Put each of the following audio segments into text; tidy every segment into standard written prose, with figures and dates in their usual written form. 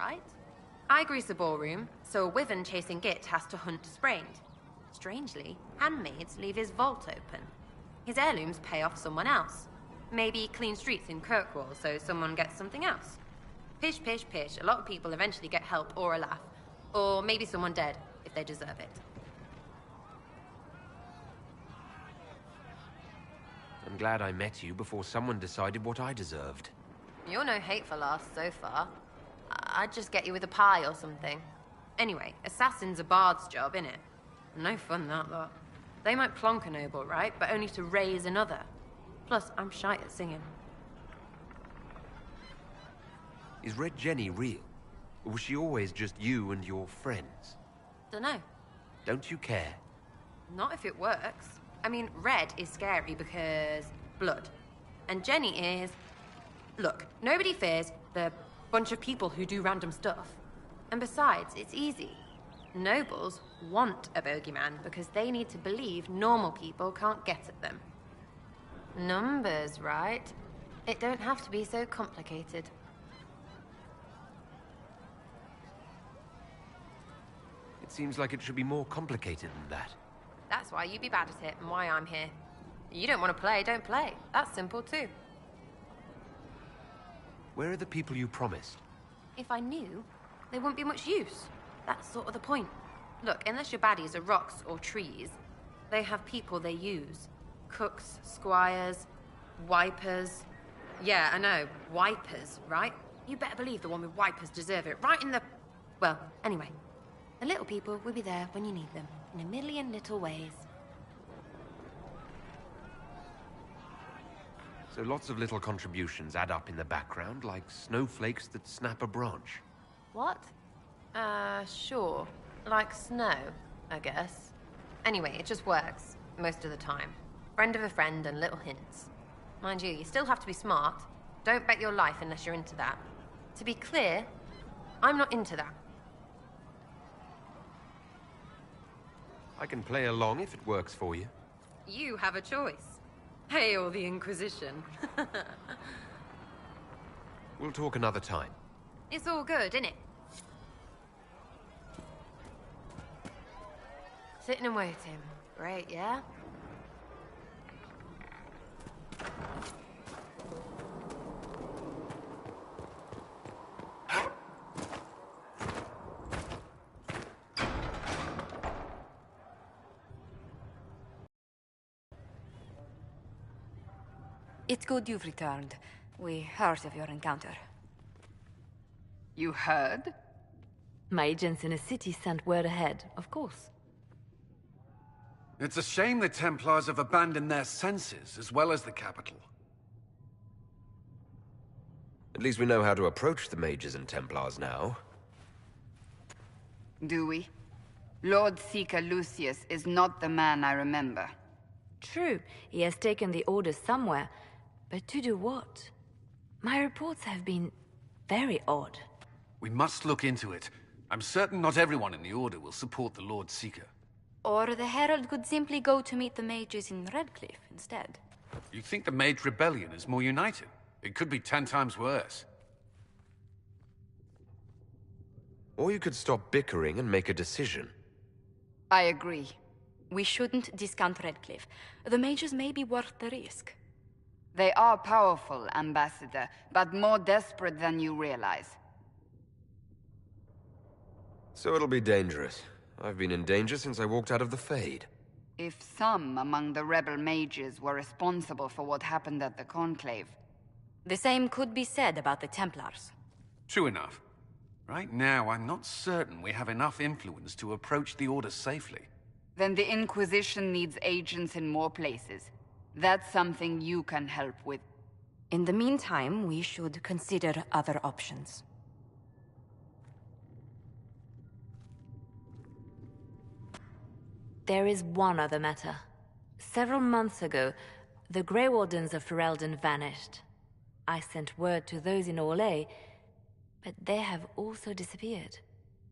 right? I grease a ballroom, so a wyvern chasing Git has to hunt sprained. Strangely, handmaids leave his vault open. His heirlooms pay off someone else. Maybe clean streets in Kirkwall so someone gets something else. Pish, pish, pish. A lot of people eventually get help or a laugh. Or maybe someone dead, if they deserve it. I'm glad I met you before someone decided what I deserved. You're no hateful ass so far. I'd just get you with a pie or something. Anyway, assassin's a bard's job, innit? No fun, that lot. They might plonk a noble, right? But only to raise another. Plus, I'm shy at singing. Is Red Jenny real? Or was she always just you and your friends? Dunno. Don't you care? Not if it works. I mean, Red is scary because... blood. And Jenny is... Look, nobody fears the bunch of people who do random stuff. And besides, it's easy. Nobles want a bogeyman because they need to believe normal people can't get at them. Numbers, right? It don't have to be so complicated. It seems like it should be more complicated than that. That's why you be bad at it and why I'm here. You don't want to play, don't play. That's simple too. Where are the people you promised? If I knew, there wouldn't be much use. That's sort of the point. Look, unless your baddies are rocks or trees, they have people they use. Cooks, squires, wipers. Yeah, I know, wipers, right? You better believe the one with wipers deserve it, right in the... Well, anyway. The little people will be there when you need them, in a million little ways. So lots of little contributions add up in the background, like snowflakes that snap a branch. What? Sure. Like snow, I guess. Anyway, it just works, most of the time. Friend of a friend and little hints. Mind you, you still have to be smart. Don't bet your life unless you're into that. To be clear, I'm not into that. I can play along if it works for you. You have a choice. Hail the Inquisition. We'll talk another time. It's all good, innit? Sitting and waiting. Great, yeah? It's good you've returned. We heard of your encounter. You heard? My agents in the city sent word ahead, of course. It's a shame the Templars have abandoned their senses, as well as the capital. At least we know how to approach the mages and Templars now. Do we? Lord Seeker Lucius is not the man I remember. True, he has taken the orders somewhere, but to do what? My reports have been very odd. We must look into it. I'm certain not everyone in the Order will support the Lord Seeker. Or the Herald could simply go to meet the mages in Redcliffe instead. You think the Mage Rebellion is more united? It could be 10 times worse. Or you could stop bickering and make a decision. I agree. We shouldn't discount Redcliffe. The mages may be worth the risk. They are powerful, Ambassador, but more desperate than you realize. So it'll be dangerous. I've been in danger since I walked out of the Fade. If some among the rebel mages were responsible for what happened at the Conclave... The same could be said about the Templars. True enough. Right now, I'm not certain we have enough influence to approach the Order safely. Then the Inquisition needs agents in more places. That's something you can help with. In the meantime, we should consider other options. There is one other matter. Several months ago, the Grey Wardens of Ferelden vanished. I sent word to those in Orlais, but they have also disappeared.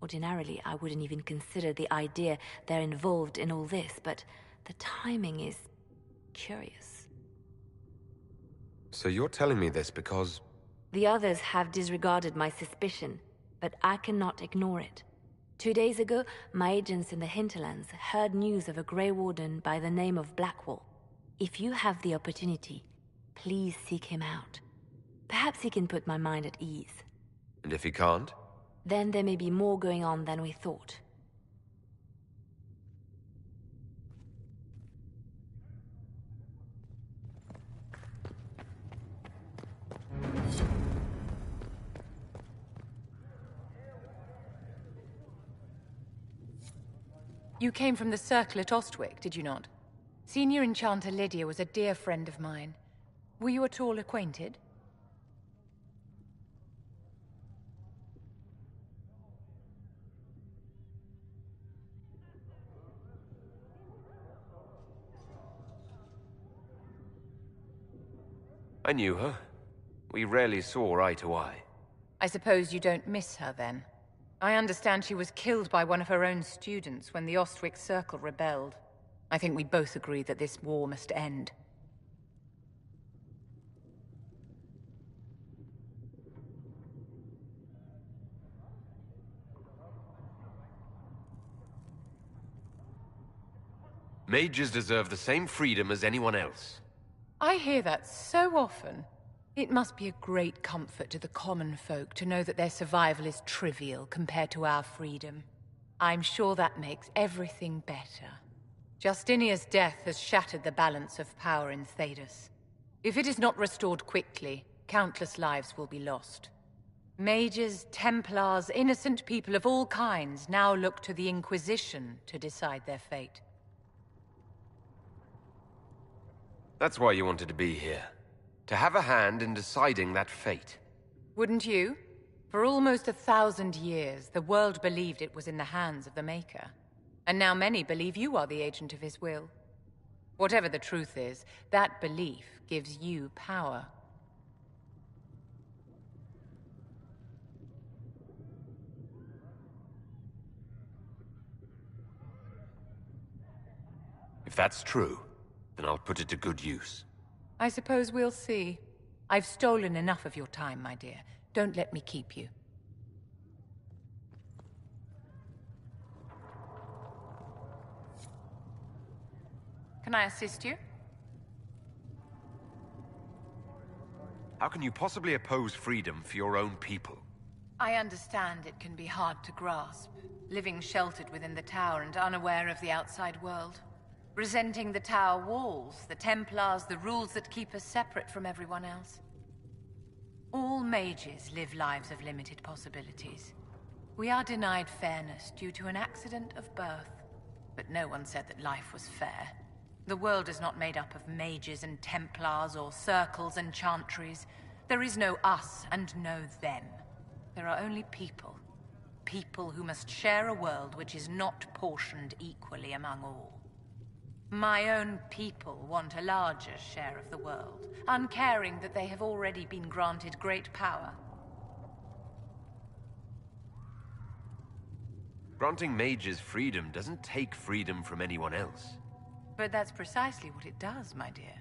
Ordinarily, I wouldn't even consider the idea they're involved in all this, but the timing is curious. So you're telling me this because... The others have disregarded my suspicion. but I cannot ignore it. 2 days ago, my agents in the hinterlands heard news of a Grey Warden by the name of Blackwall. If you have the opportunity, please seek him out. Perhaps he can put my mind at ease. And if he can't? Then there may be more going on than we thought. You came from the Circle at Ostwick, did you not? Senior Enchanter Lydia was a dear friend of mine. Were you at all acquainted? I knew her. We rarely saw eye to eye. I suppose you don't miss her, then? I understand she was killed by one of her own students when the Ostwick Circle rebelled. I think we both agree that this war must end. Mages deserve the same freedom as anyone else. I hear that so often. It must be a great comfort to the common folk to know that their survival is trivial compared to our freedom. I'm sure that makes everything better. Justinia's death has shattered the balance of power in Thedas. If it is not restored quickly, countless lives will be lost. Mages, Templars, innocent people of all kinds now look to the Inquisition to decide their fate. That's why you wanted to be here. To have a hand in deciding that fate. Wouldn't you? For almost 1,000 years, the world believed it was in the hands of the Maker. And now many believe you are the agent of his will. Whatever the truth is, that belief gives you power. If that's true, then I'll put it to good use. I suppose we'll see. I've stolen enough of your time, my dear. Don't let me keep you. Can I assist you? How can you possibly oppose freedom for your own people? I understand it can be hard to grasp, living sheltered within the tower and unaware of the outside world. Resenting the tower walls, the Templars, the rules that keep us separate from everyone else. All mages live lives of limited possibilities. We are denied fairness due to an accident of birth. But no one said that life was fair. The world is not made up of mages and Templars or circles and chantries. There is no us and no them. There are only people. People who must share a world which is not portioned equally among all. My own people want a larger share of the world, uncaring that they have already been granted great power. Granting mages freedom doesn't take freedom from anyone else. But that's precisely what it does, my dear.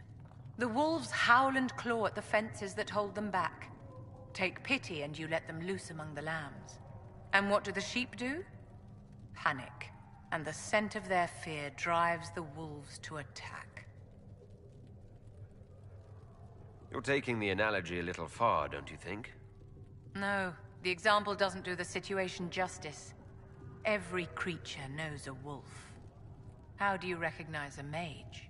The wolves howl and claw at the fences that hold them back. Take pity and you let them loose among the lambs. And what do the sheep do? Panic. And the scent of their fear drives the wolves to attack. You're taking the analogy a little far, don't you think? No, the example doesn't do the situation justice. Every creature knows a wolf. How do you recognize a mage?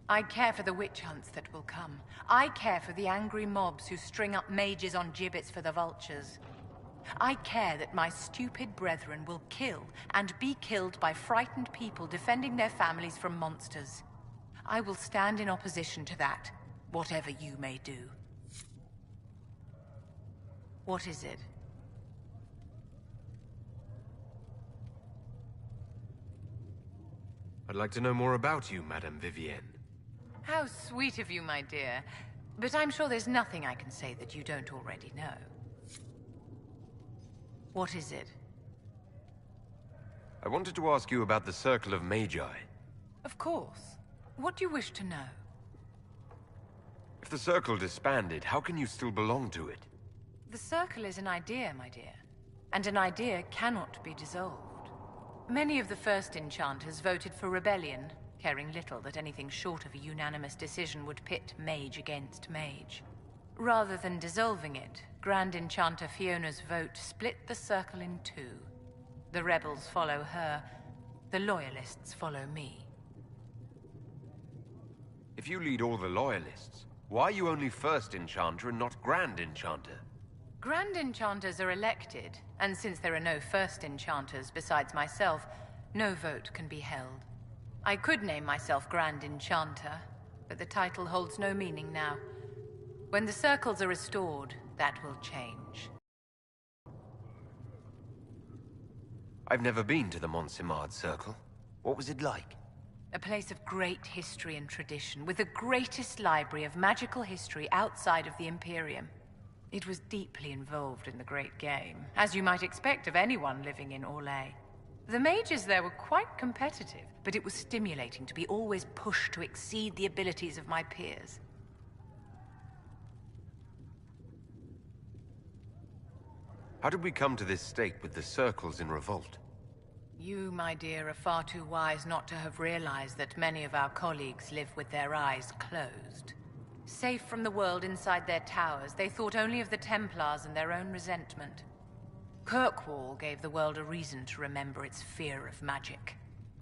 I care for the witch hunts that will come. I care for the angry mobs who string up mages on gibbets for the vultures. I care that my stupid brethren will kill and be killed by frightened people defending their families from monsters. I will stand in opposition to that, whatever you may do. What is it? I'd like to know more about you, Madame Vivienne. How sweet of you, my dear. But I'm sure there's nothing I can say that you don't already know. What is it? I wanted to ask you about the Circle of Magi. Of course. What do you wish to know? If the Circle disbanded, how can you still belong to it? The Circle is an idea, my dear. and an idea cannot be dissolved. Many of the first enchanters voted for rebellion, caring little that anything short of a unanimous decision would pit mage against mage. Rather than dissolving it, Grand Enchanter Fiona's vote split the circle in two. The rebels follow her, the loyalists follow me. If you lead all the loyalists, why are you only First Enchanter and not Grand Enchanter? Grand Enchanters are elected, and since there are no First Enchanters besides myself, no vote can be held. I could name myself Grand Enchanter, but the title holds no meaning now. When the circles are restored, that will change. I've never been to the Montsimard Circle. What was it like? A place of great history and tradition, with the greatest library of magical history outside of the Imperium. It was deeply involved in the Great Game, as you might expect of anyone living in Orlais. The mages there were quite competitive, but it was stimulating to be always pushed to exceed the abilities of my peers. How did we come to this state with the circles in revolt? You, my dear, are far too wise not to have realized that many of our colleagues live with their eyes closed. Safe from the world inside their towers, they thought only of the Templars and their own resentment. Kirkwall gave the world a reason to remember its fear of magic.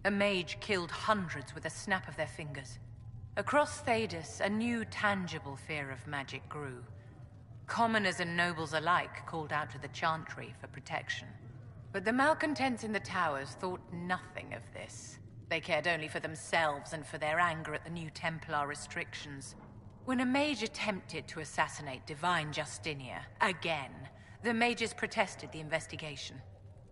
A mage killed hundreds with a snap of their fingers. Across Thedas, a new tangible fear of magic grew. Commoners and nobles alike called out to the Chantry for protection. But the malcontents in the towers thought nothing of this. They cared only for themselves and for their anger at the new Templar restrictions. When a mage attempted to assassinate Divine Justinia, again, the mages protested the investigation.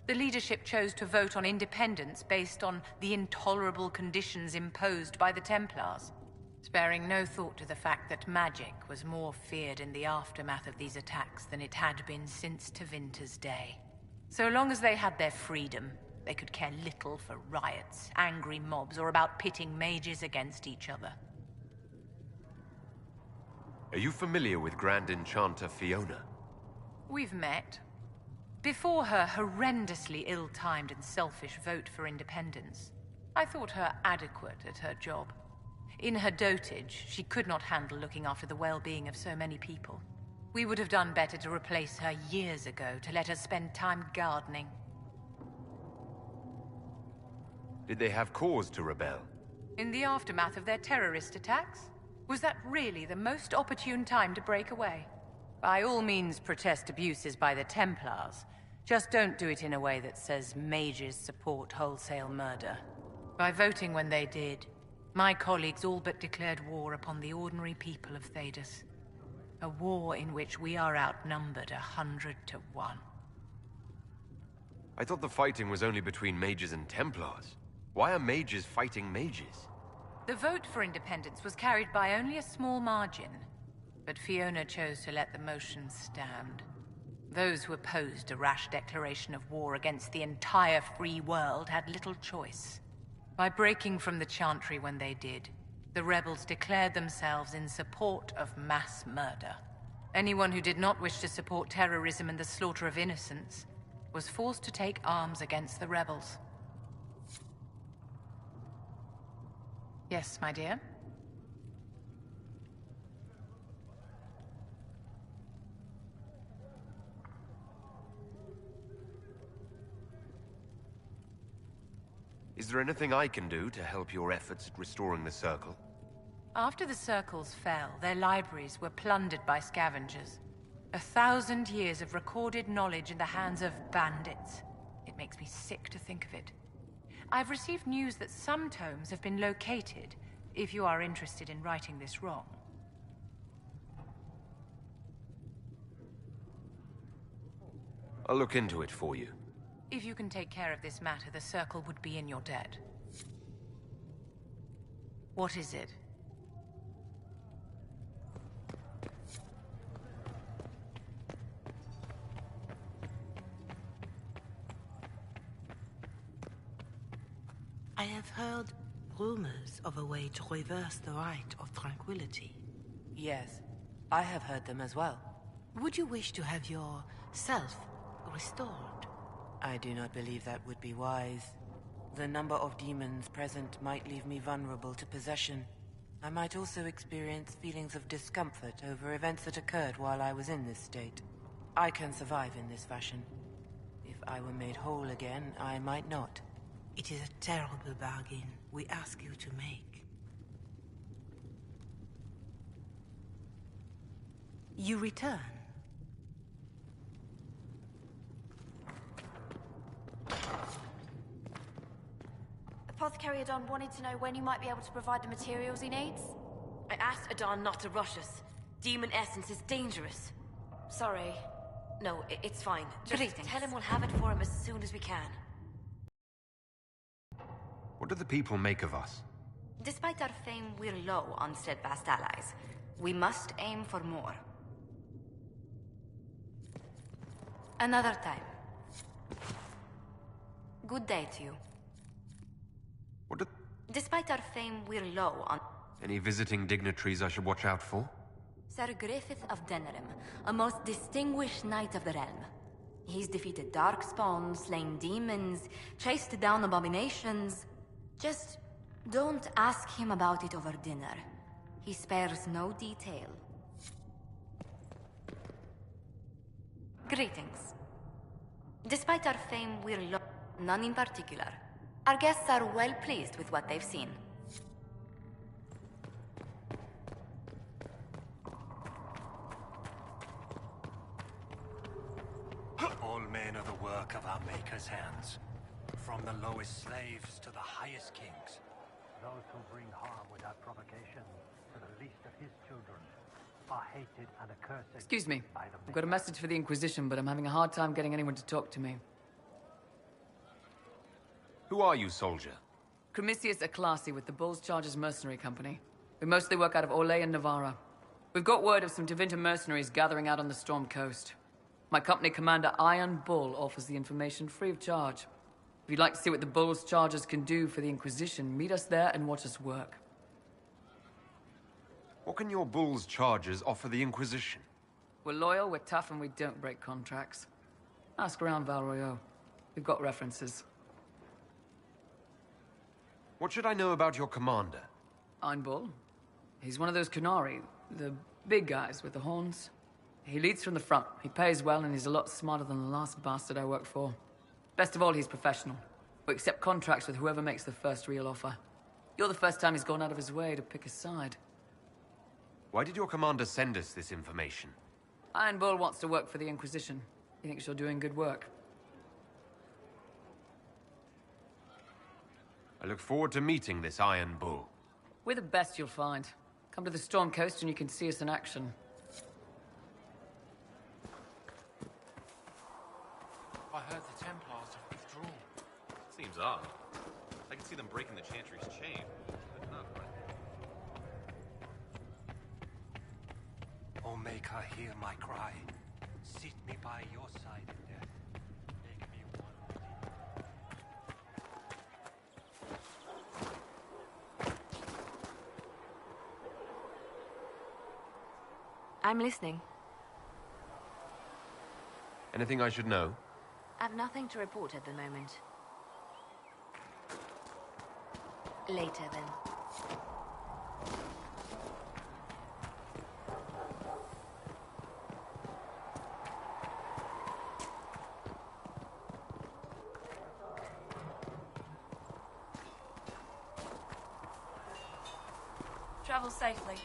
The leadership chose to vote on independence based on the intolerable conditions imposed by the Templars, sparing no thought to the fact that magic was more feared in the aftermath of these attacks than it had been since Tevinter's day. So long as they had their freedom, they could care little for riots, angry mobs, or about pitting mages against each other. Are you familiar with Grand Enchanter Fiona? We've met. Before her horrendously ill-timed and selfish vote for independence, I thought her adequate at her job. In her dotage, she could not handle looking after the well-being of so many people. We would have done better to replace her years ago, to let her spend time gardening. Did they have cause to rebel? In the aftermath of their terrorist attacks? Was that really the most opportune time to break away? By all means, protest abuses by the Templars. Just don't do it in a way that says mages support wholesale murder. By voting when they did, my colleagues all but declared war upon the ordinary people of Thedas. A war in which we are outnumbered 100 to 1. I thought the fighting was only between mages and Templars. Why are mages fighting mages? The vote for independence was carried by only a small margin, but Fiona chose to let the motion stand. Those who opposed a rash declaration of war against the entire free world had little choice. By breaking from the Chantry when they did, the rebels declared themselves in support of mass murder. Anyone who did not wish to support terrorism and the slaughter of innocents was forced to take arms against the rebels. Yes, my dear? Is there anything I can do to help your efforts at restoring the Circle? After the circles fell, their libraries were plundered by scavengers. 1,000 years of recorded knowledge in the hands of bandits. It makes me sick to think of it. I've received news that some tomes have been located, if you are interested in righting this wrong. I'll look into it for you. If you can take care of this matter, the Circle would be in your debt. What is it? I have heard rumors of a way to reverse the right of tranquility. Yes, I have heard them as well. Would you wish to have your self restored? I do not believe that would be wise. The number of demons present might leave me vulnerable to possession. I might also experience feelings of discomfort over events that occurred while I was in this state. I can survive in this fashion. If I were made whole again, I might not. It is a terrible bargain we ask you to make. You return. Apothecary Adon wanted to know when you might be able to provide the materials he needs. I asked Adon not to rush us. Demon essence is dangerous. Sorry. No, it's fine. Just Greetings. tell him we'll have it for him as soon as we can. What do the people make of us? Despite our fame, we're low on steadfast allies. We must aim for more. Another time. Good day to you. What do... Despite our fame, we're low on... Any visiting dignitaries I should watch out for? Sir Griffith of Denerim, a most distinguished knight of the realm. He's defeated darkspawn, slain demons, chased down abominations. Just don't ask him about it over dinner. He spares no detail. Greetings. Despite our fame, we're low, none in particular. Our guests are well pleased with what they've seen. All men are the work of our Maker's hands. From the lowest slaves to the highest kings. Those who bring harm without provocation to the least of his children are hated and accursed. Excuse me. I've got a message for the Inquisition, but I'm having a hard time getting anyone to talk to me. Who are you, soldier? Cremisius Aclasi with the Bulls Chargers Mercenary Company. We mostly work out of Olay and Navarra. We've got word of some Tevinter mercenaries gathering out on the Storm Coast. My company commander, Iron Bull, offers the information free of charge. If you'd like to see what the Bulls Chargers can do for the Inquisition, meet us there and watch us work. What can your Bulls Chargers offer the Inquisition? We're loyal, we're tough, and we don't break contracts. Ask around Val Royeaux. We've got references. What should I know about your commander? Iron Bull. He's one of those Kunari, the big guys with the horns. He leads from the front. He pays well, and he's a lot smarter than the last bastard I worked for. Best of all, he's professional. We accept contracts with whoever makes the first real offer. You're the first time he's gone out of his way to pick a side. Why did your commander send us this information? Iron Bull wants to work for the Inquisition. He thinks you're doing good work. I look forward to meeting this Iron Bull. We're the best you'll find. Come to the Storm Coast and you can see us in action. I heard the Templars have withdrawn. Seems odd. I can see them breaking the Chantry's chain, but not right. O Maker, hear my cry. Sit me by your side in death. Make me one with you. I'm listening. Anything I should know? I've nothing to report at the moment. Later, then. Travel safely.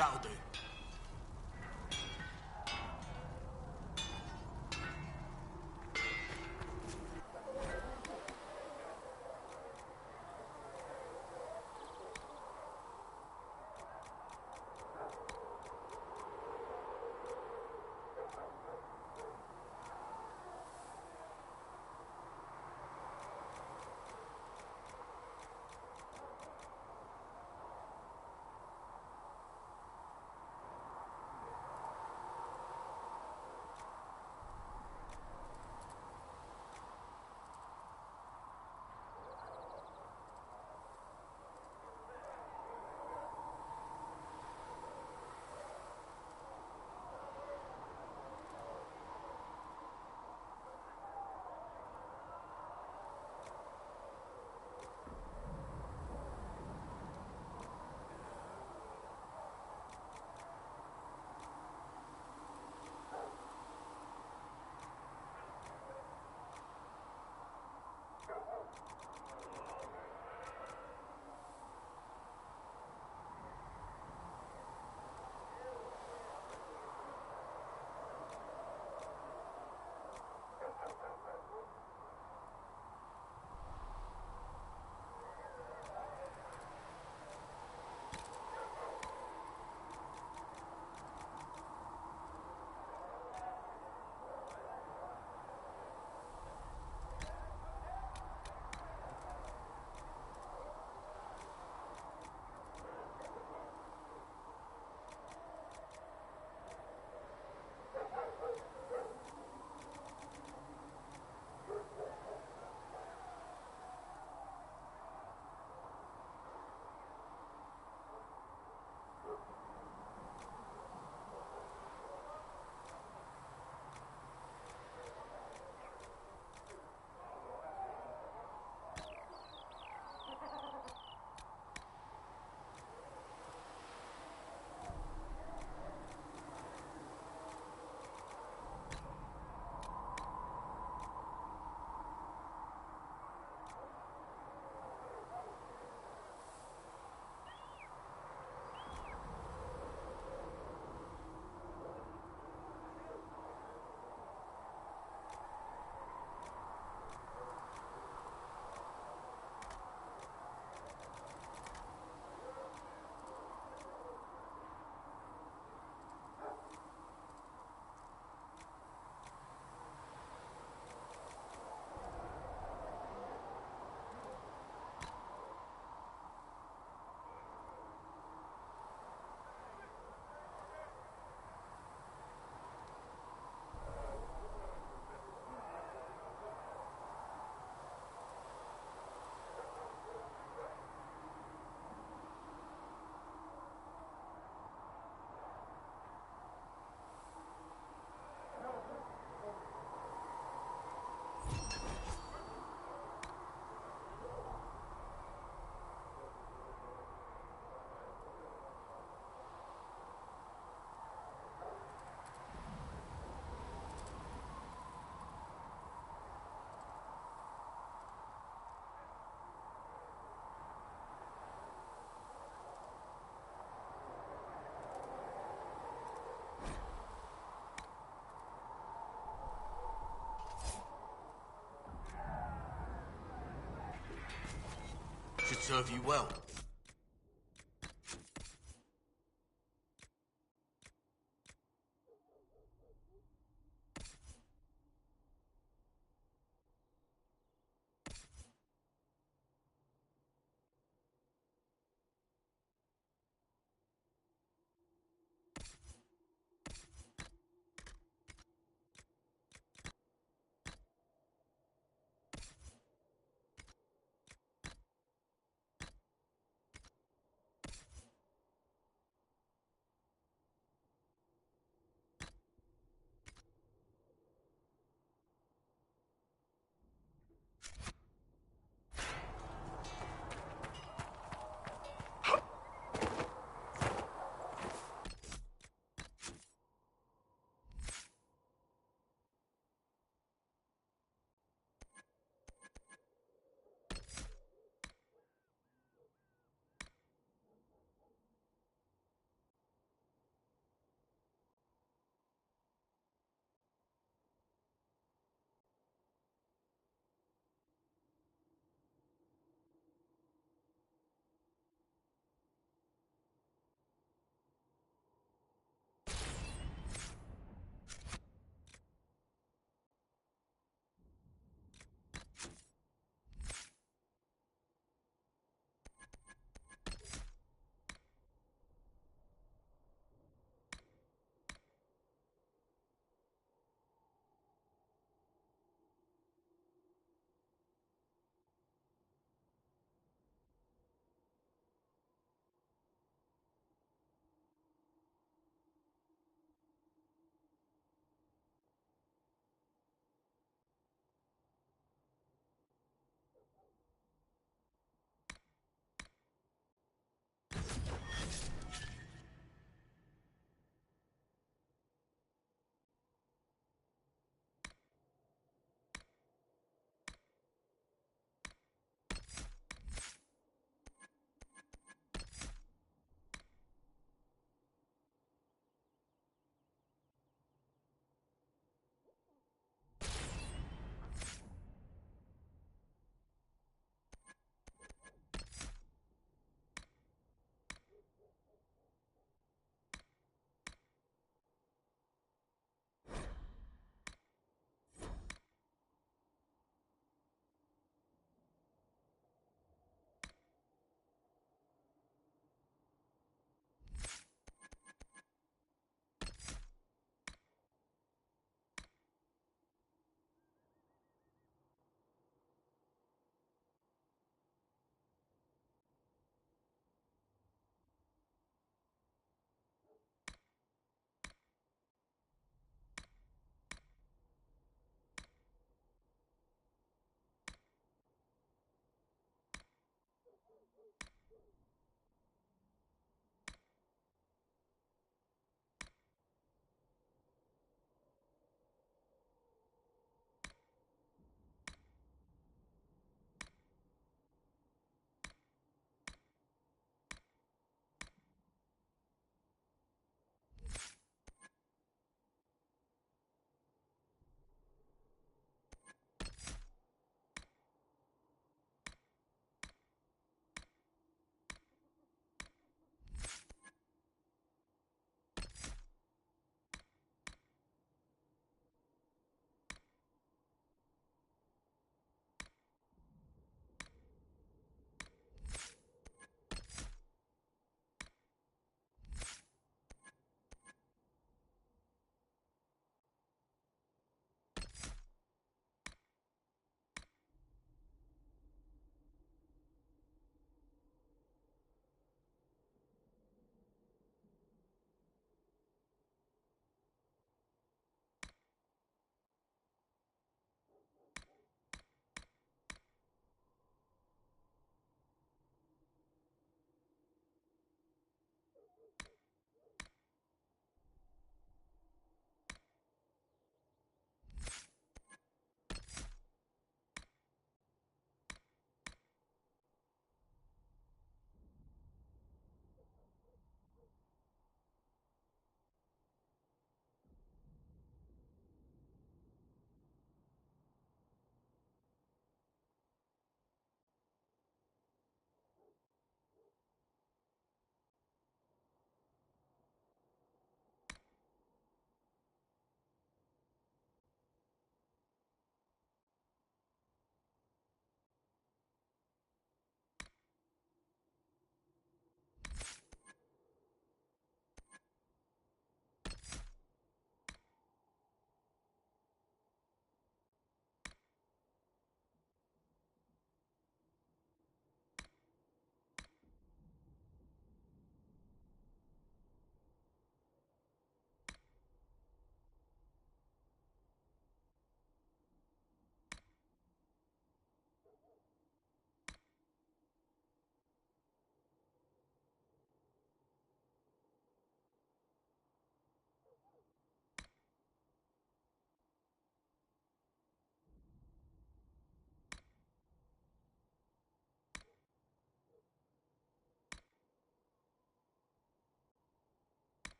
That'll do. Should serve you well.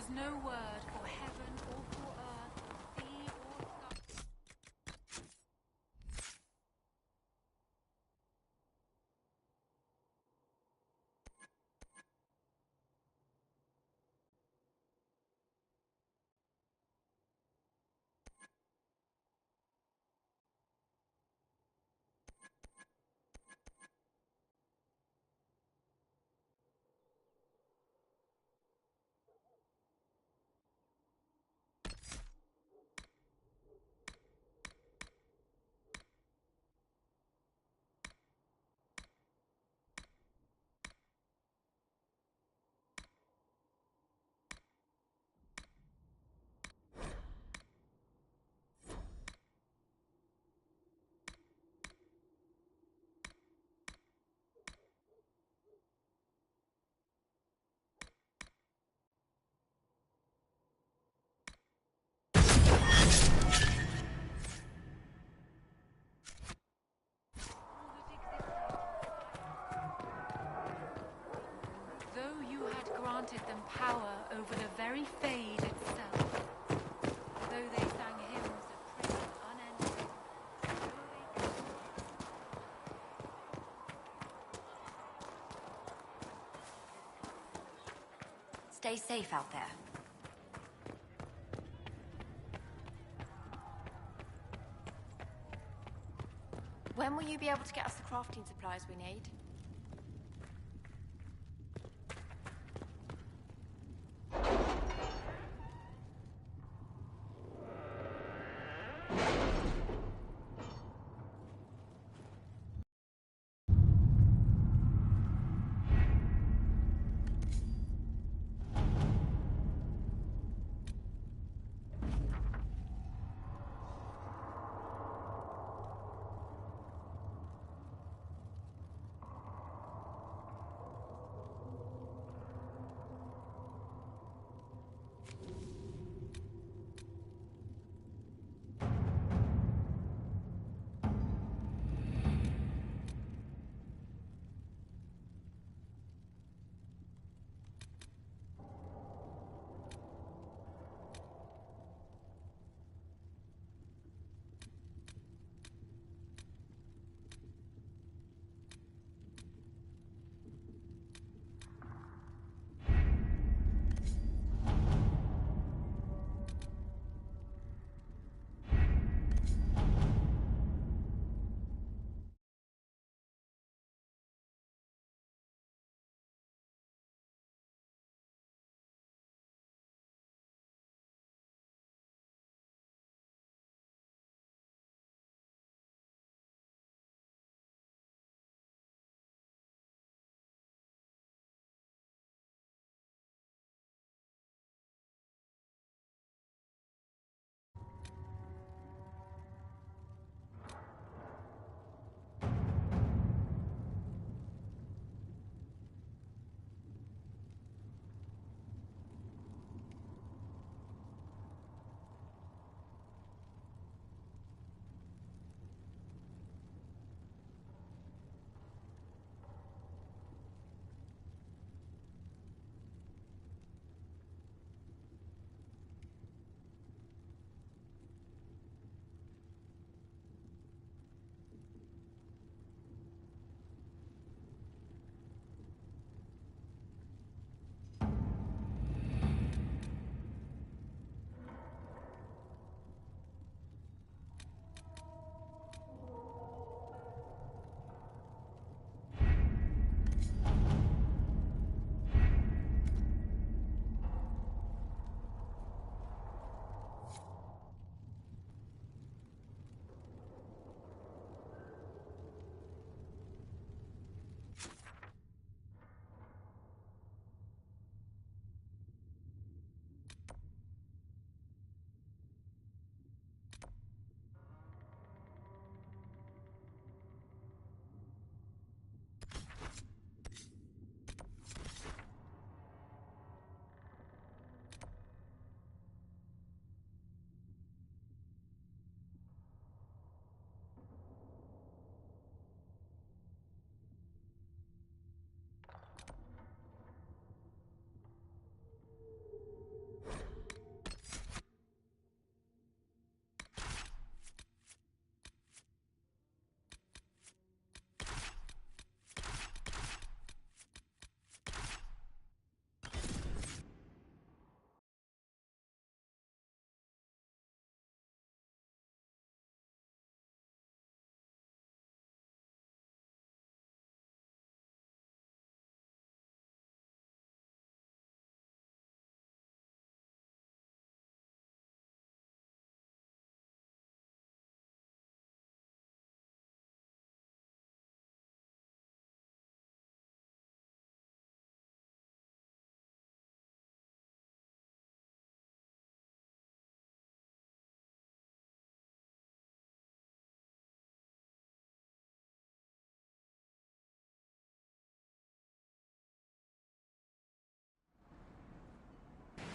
is no word for heaven or for earth, sea or sky. Though you had granted them power over the very Fade itself, though they sang hymns of praise unending, Stay safe out there. When will you be able to get us the crafting supplies we need?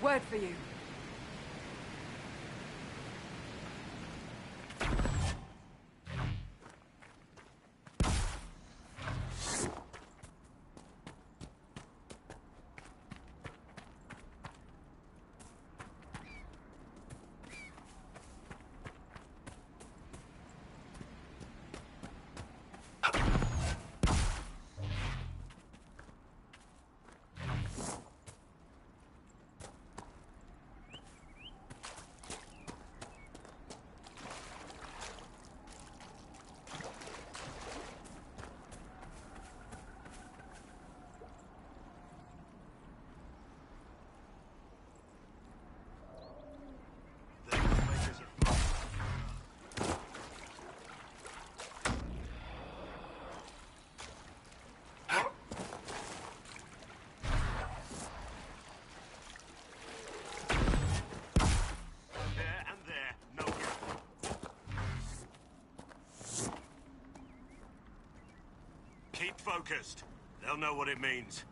Word for you. Keep focused. They'll know what it means.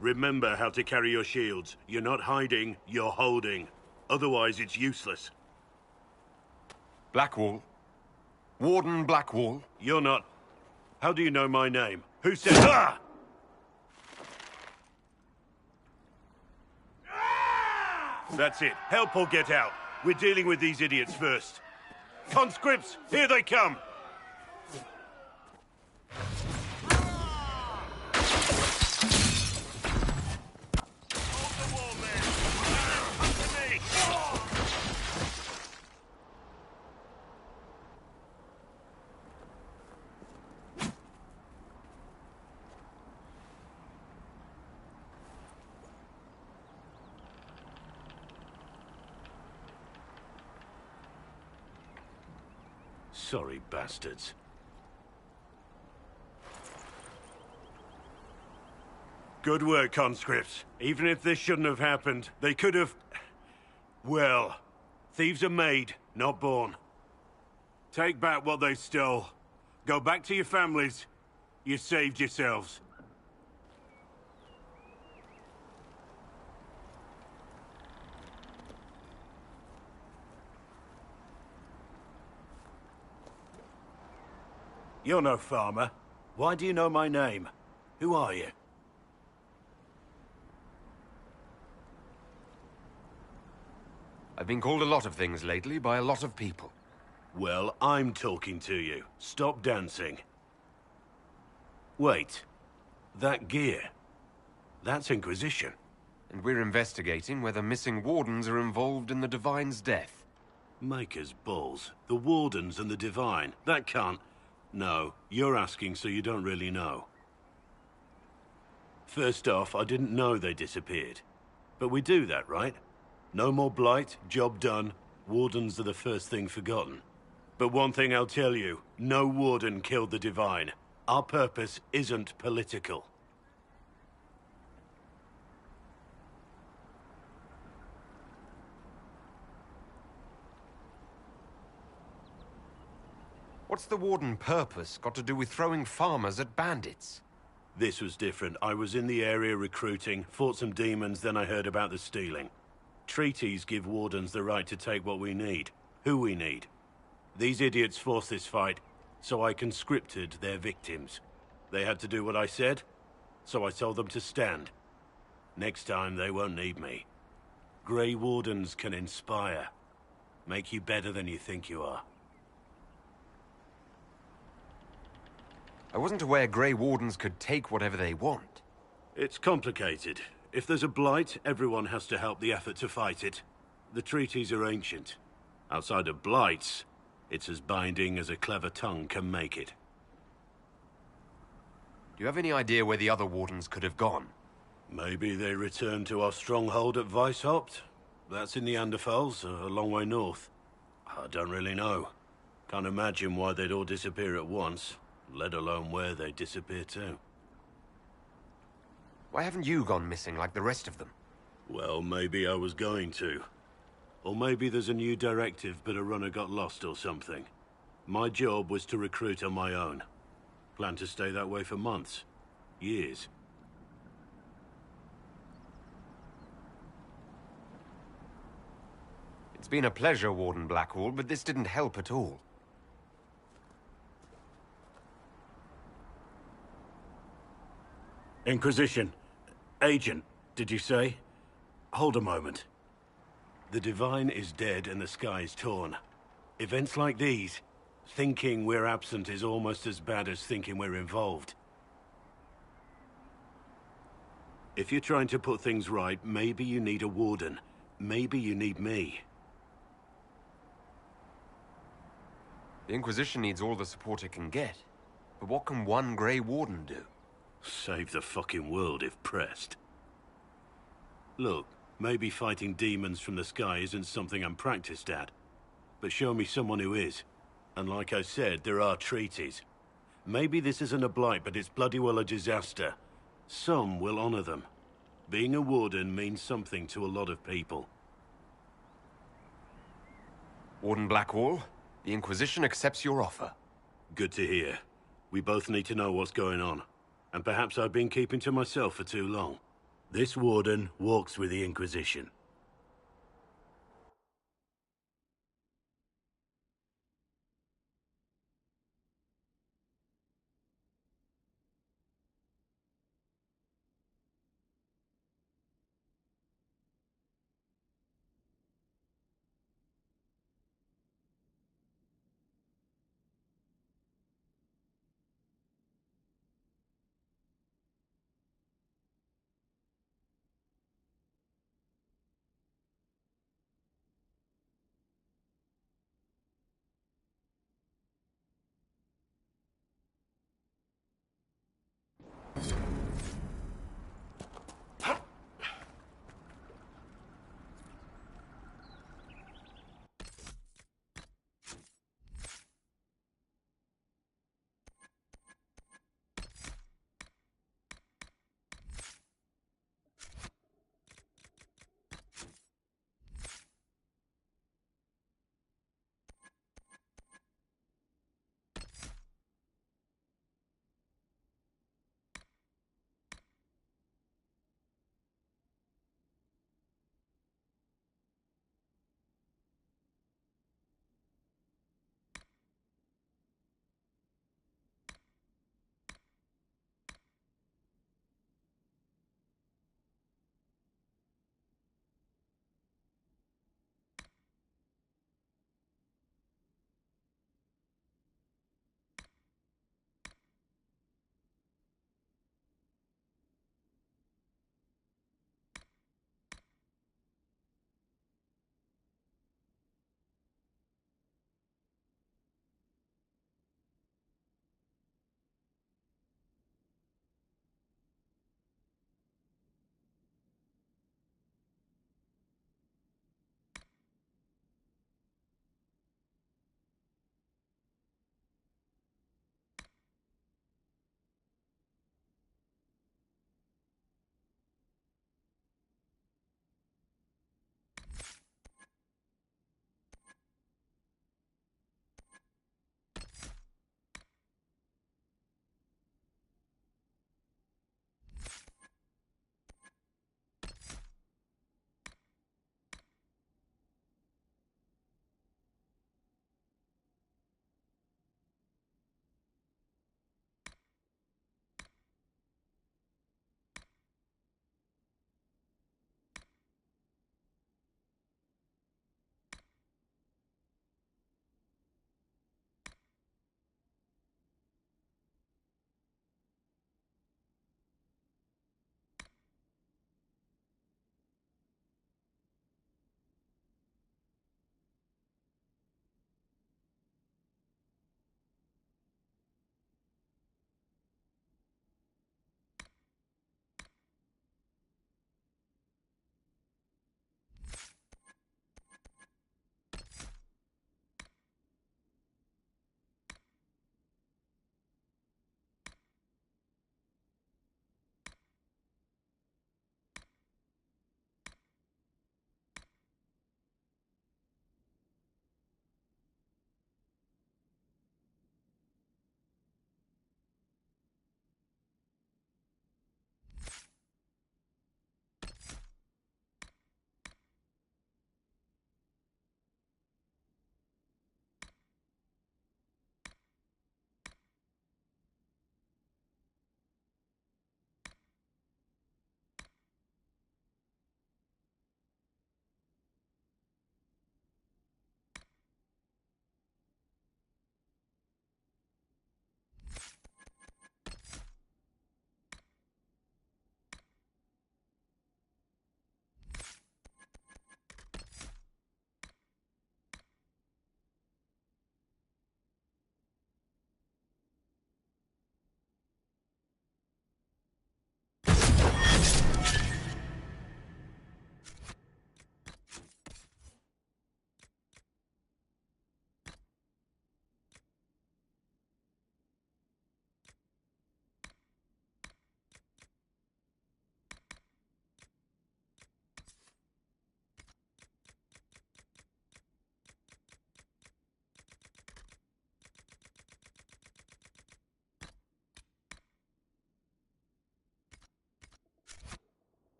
Remember how to carry your shields. You're not hiding, you're holding. Otherwise, it's useless. Blackwall. Warden Blackwall. You're not... How do you know my name? Who said... Ah! That's it. Help or get out. We're dealing with these idiots first. Conscripts, here they come! Sorry, bastards. Good work, conscripts. Even if this shouldn't have happened, they could have... Well, thieves are made, not born. Take back what they stole. Go back to your families. You saved yourselves. You're no farmer. Why do you know my name? Who are you? I've been called a lot of things lately by a lot of people. Well, I'm talking to you. Stop dancing. Wait. That gear. That's Inquisition. And we're investigating whether missing wardens are involved in the Divine's death. Maker's balls. The Wardens and the Divine. That can't... No, you're asking so you don't really know. First off, I didn't know they disappeared. But we do that, right? No more blight, job done. Wardens are the first thing forgotten. But one thing I'll tell you, no Warden killed the Divine. Our purpose isn't political. What's the Warden purpose got to do with throwing farmers at bandits? This was different. I was in the area recruiting, fought some demons, then I heard about the stealing. Treaties give Wardens the right to take what we need, who we need. These idiots forced this fight, so I conscripted their victims. They had to do what I said, so I told them to stand. Next time, they won't need me. Grey Wardens can inspire. Make you better than you think you are. I wasn't aware Grey Wardens could take whatever they want. It's complicated. If there's a blight, everyone has to help the effort to fight it. The treaties are ancient. Outside of blights, it's as binding as a clever tongue can make it. Do you have any idea where the other Wardens could have gone? Maybe they returned to our stronghold at Weishaupt. That's in the Anderfels, a long way north. I don't really know. Can't imagine why they'd all disappear at once, let alone where they'd disappear to. Why haven't you gone missing like the rest of them? Well, maybe I was going to. Or maybe there's a new directive, but a runner got lost or something. My job was to recruit on my own. Plan to stay that way for months. Years. It's been a pleasure, Warden Blackwall, but this didn't help at all. Inquisition. Agent, did you say? Hold a moment. The Divine is dead and the sky is torn. Events like these, thinking we're absent is almost as bad as thinking we're involved. If you're trying to put things right, maybe you need a warden. Maybe you need me. The Inquisition needs all the support it can get. But what can one Grey Warden do? Save the fucking world if pressed. Look, maybe fighting demons from the sky isn't something I'm practiced at. But show me someone who is. And like I said, there are treaties. Maybe this isn't a blight, but it's bloody well a disaster. Some will honor them. Being a warden means something to a lot of people. Warden Blackwall, the Inquisition accepts your offer. Good to hear. We both need to know what's going on. And perhaps I've been keeping to myself for too long. This warden walks with the Inquisition.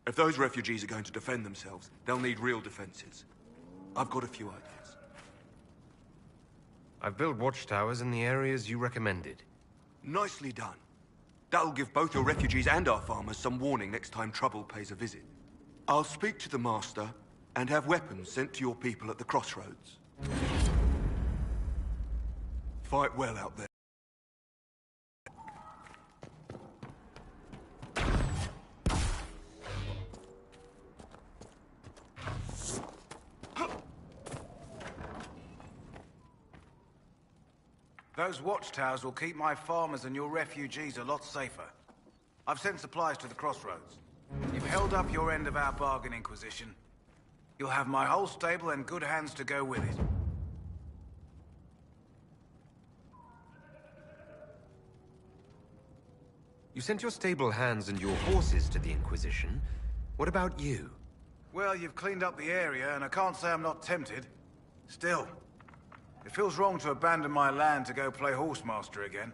If those refugees are going to defend themselves, they'll need real defenses. I've got a few ideas. I've built watchtowers in the areas you recommended. Nicely done. That'll give both your refugees and our farmers some warning next time trouble pays a visit. I'll speak to the Master and have weapons sent to your people at the crossroads. Fight well out there. Those watchtowers will keep my farmers and your refugees a lot safer. I've sent supplies to the crossroads. You've held up your end of our bargain, Inquisition. You'll have my whole stable and good hands to go with it. You sent your stable hands and your horses to the Inquisition. What about you? Well, you've cleaned up the area, and I can't say I'm not tempted. Still, it feels wrong to abandon my land to go play horsemaster again.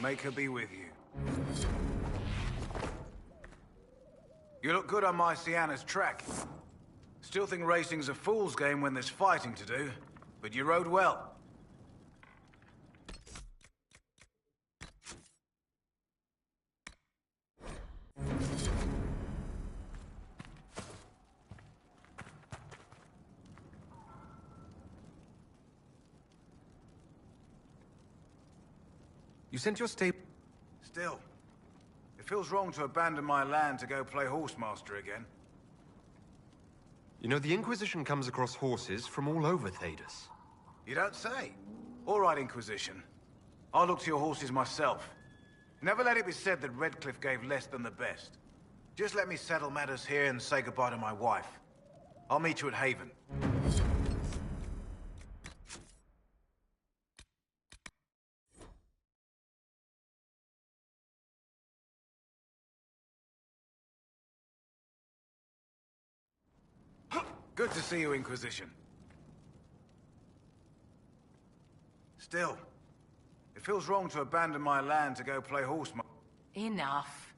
Make her be with you. You look good on my Sienna's track. Still think racing's a fool's game when there's fighting to do, but you rode well. You sent your stable... Still, it feels wrong to abandon my land to go play horsemaster again. You know, the Inquisition comes across horses from all over Thedas. You don't say. All right, Inquisition. I'll look to your horses myself. Never let it be said that Redcliffe gave less than the best. Just let me settle matters here and say goodbye to my wife. I'll meet you at Haven. Good to see you, Inquisition. Still, it feels wrong to abandon my land to go play horseman. Enough.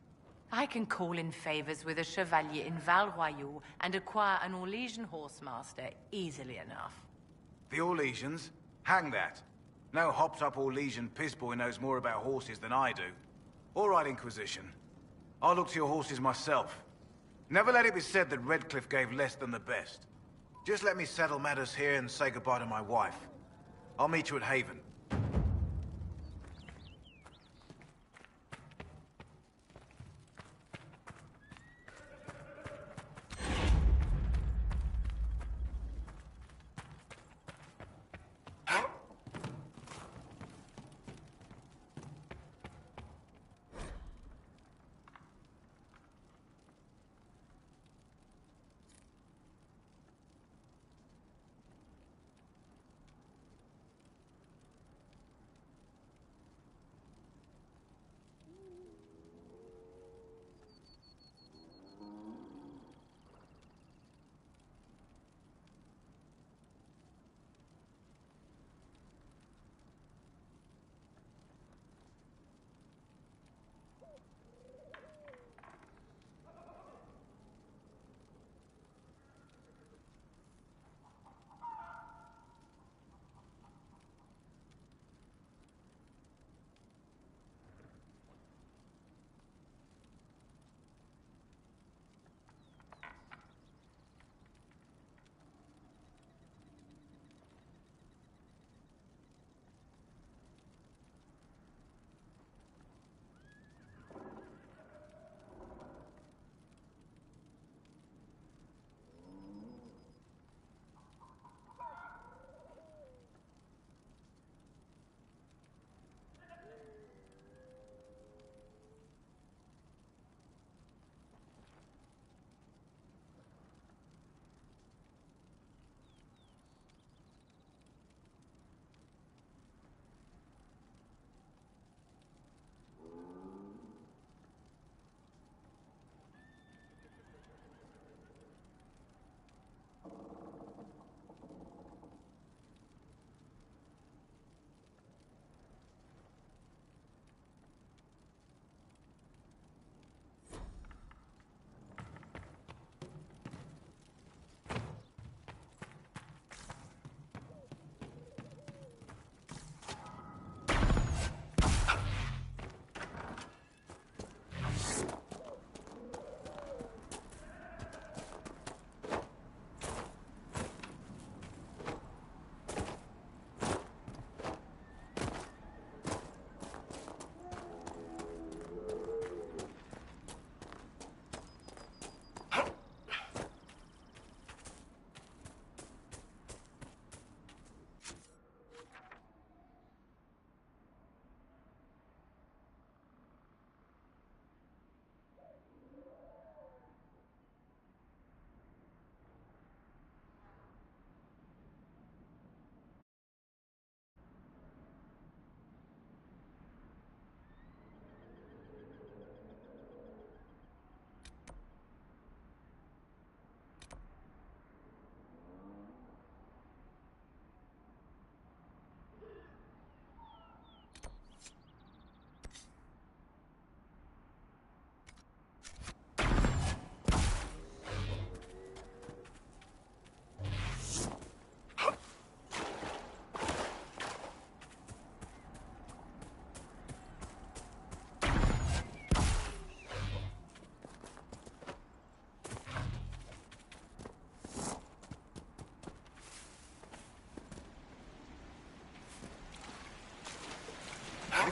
I can call in favors with a Chevalier in Val Royaux and acquire an Orlesian horsemaster easily enough. The Orlesians? Hang that. No hopped-up Orlesian pissboy knows more about horses than I do. All right, Inquisition. I'll look to your horses myself. Never let it be said that Redcliffe gave less than the best. Just let me settle matters here and say goodbye to my wife. I'll meet you at Haven.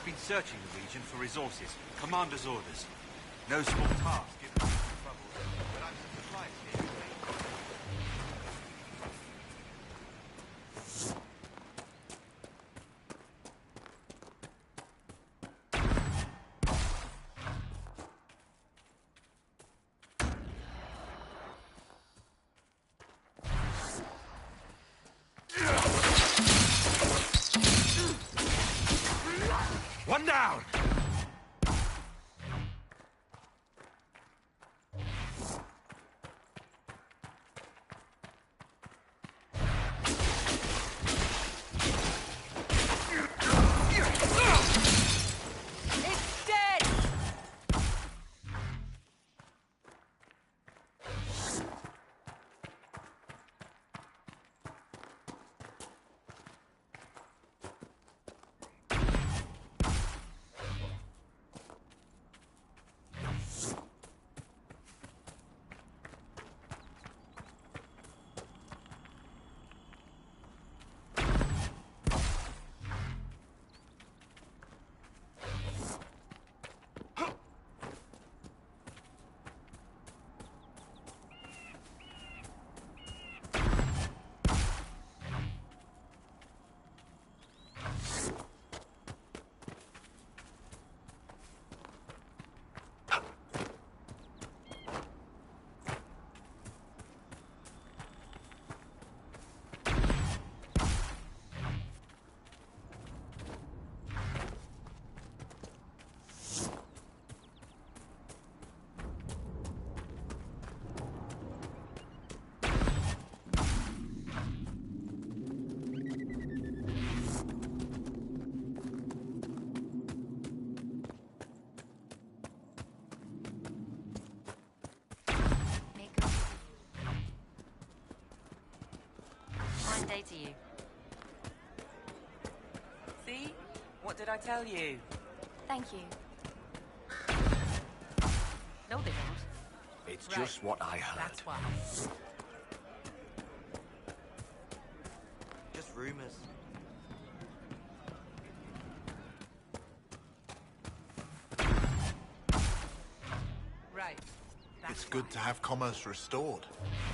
been searching the region for resources. Commander's orders. No small task, given recent troubles, but I'm supplies here. One down! It's dead! Fine day to you. See? What did I tell you? Thank you. No, they don't. It's just what I heard. That's why. Just rumors. Right. It's good to have commerce restored.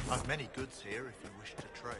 I've many goods here if you wish to trade.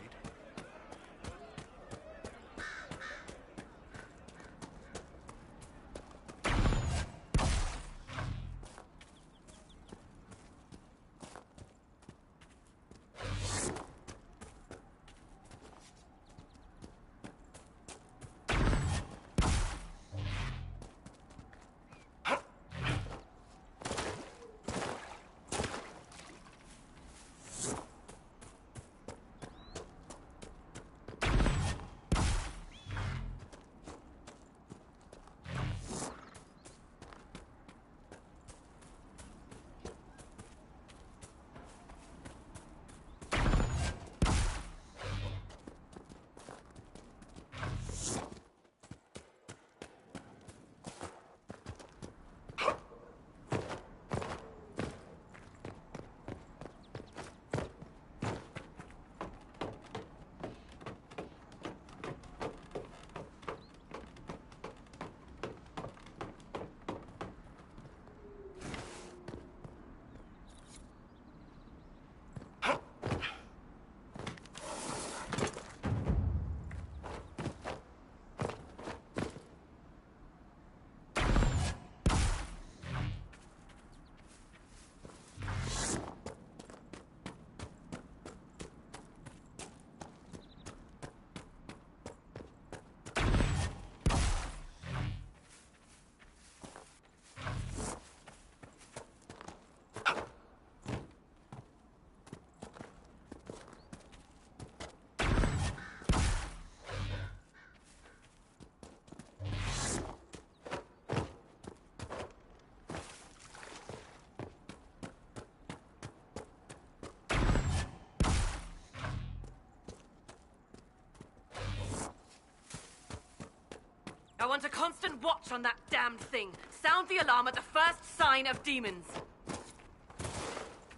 I want a constant watch on that damned thing. Sound the alarm at the first sign of demons.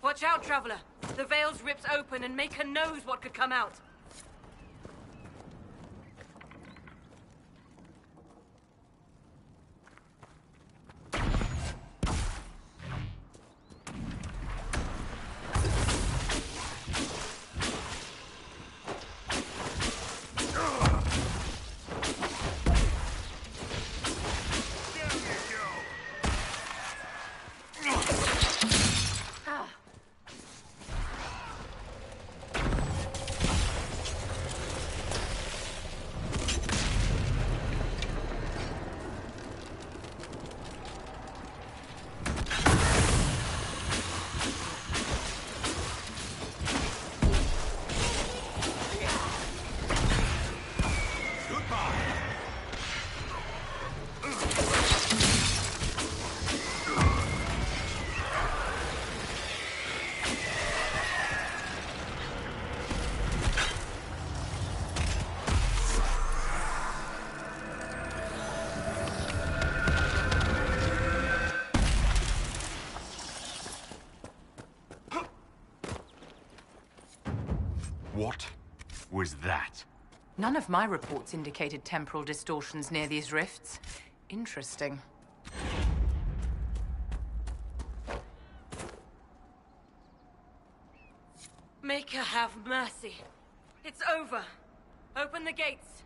Watch out, Traveler. The veil's ripped open and Maker knows what could come out. What was that? None of my reports indicated temporal distortions near these rifts. Interesting. Make her have mercy. It's over. Open the gates.